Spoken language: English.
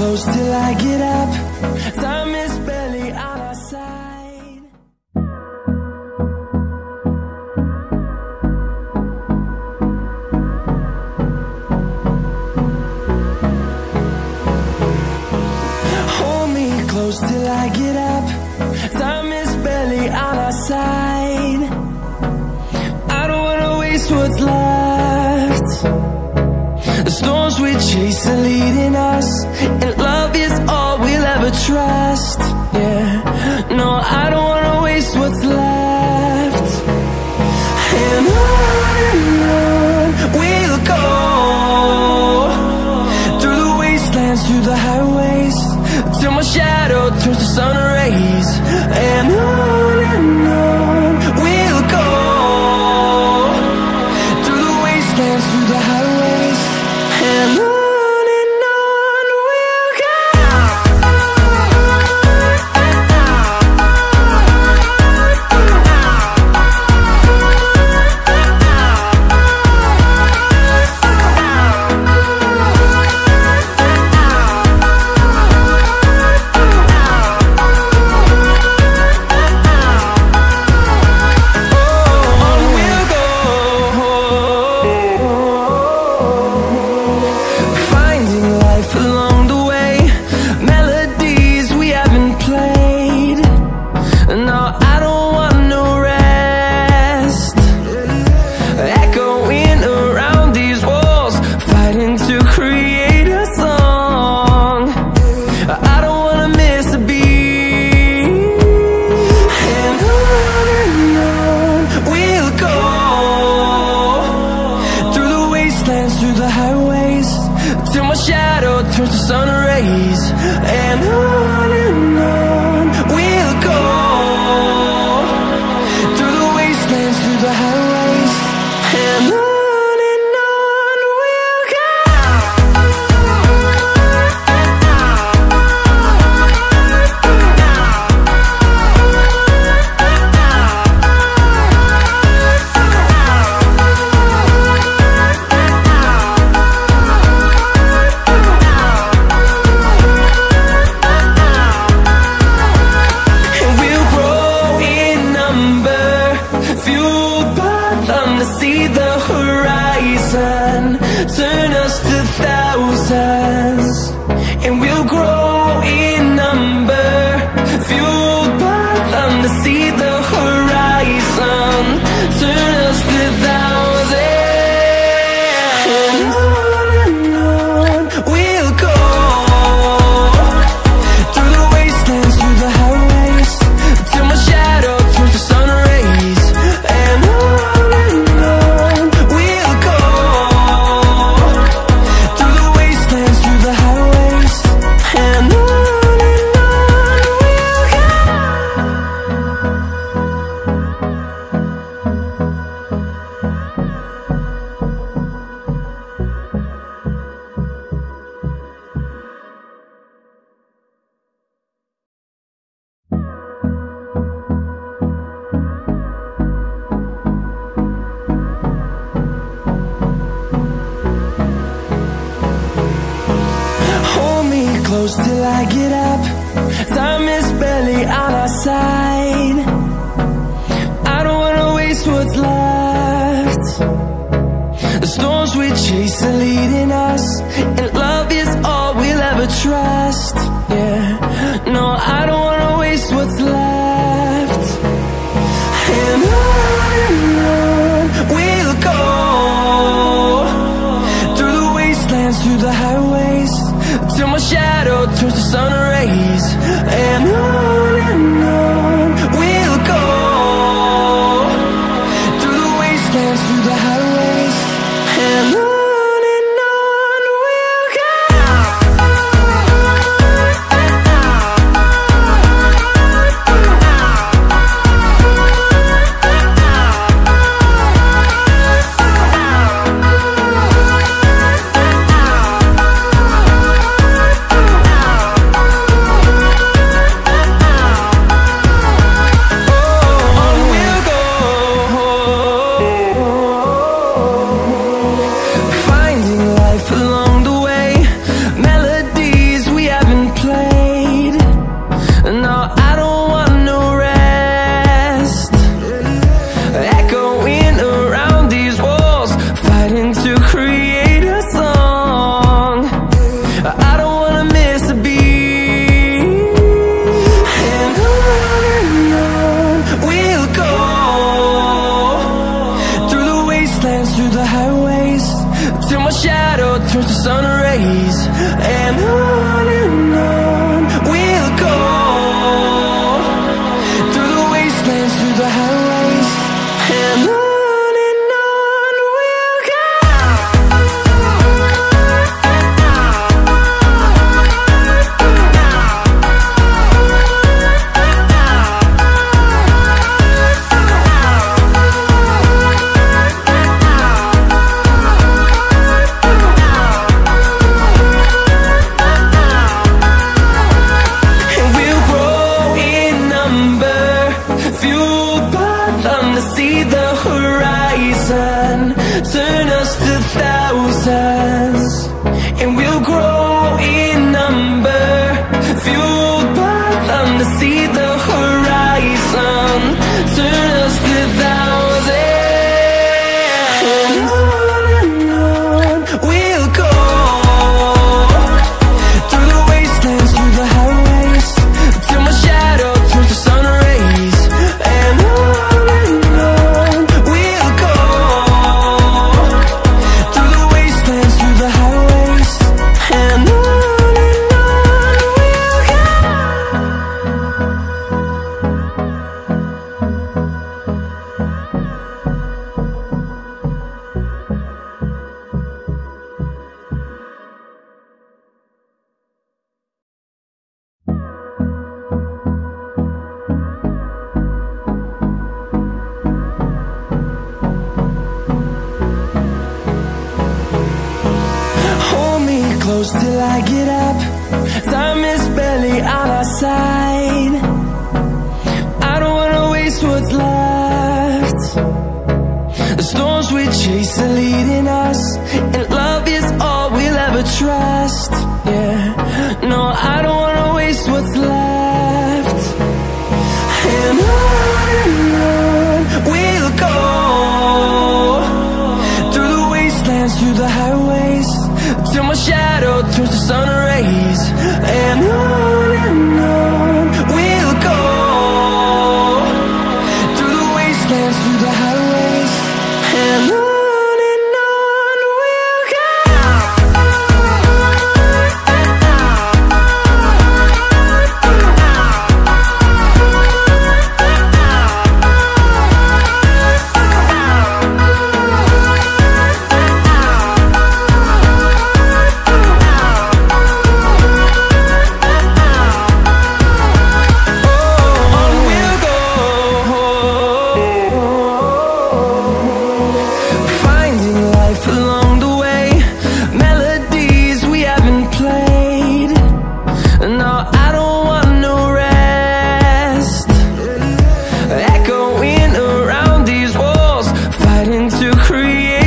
close till I get up. Time is barely on our side. Hold me close till I get up. Time is barely on our side. I don't wanna waste what's left. The storms we chase are leading us, and love is all we'll ever trust. Yeah, no, I don't wanna waste what's left. And on we'll go, through the wastelands, through the highways, till my shadow turns to sun rays. And on we'll go, through the wastelands, through the highways, and on we'll go. Close till I get up. Time is barely on our side. I don't wanna waste what's left. The storms we chase are leading us, and love is all we'll ever trust. Yeah, no, I don't wanna waste what's left. And on we'll go, through the wastelands, through the highways, till my shadow turns to sun rays. And on we'll go, through the wastelands, through the highways, and on we'll go. to create a song. I don't wanna miss a beat. And on we'll go, through the wastelands, through the highways, till my shadow turns to sun rays. And on we'll go, through the wastelands, through the highways, and on we'll go. And we'll grow in number, fueled by them to see the horizon, turn us to thousands. And we'll grow in number, fueled by them to see the horizon, turn us to thousands. And on we'll go, through the wastelands, through the highways, till my shadow turns to sun rays. And on we'll go, through the wastelands, through the highways, and on we'll go. Hold me close till I get up. Time is barely on our side. I don't wanna waste what's left. The storms we chase are leading us, and love is all we'll ever trust. Yeah, no, I don't wanna waste what's left. And on we'll go, through the wastelands, through the highways, till my shadow turns to sun rays. And on we'll go, through the wastelands, through the highways, and on we'll go. On we'll go, finding life along the way, melodies we haven't played. No, I don't want no rest, echoing around these walls, fighting to create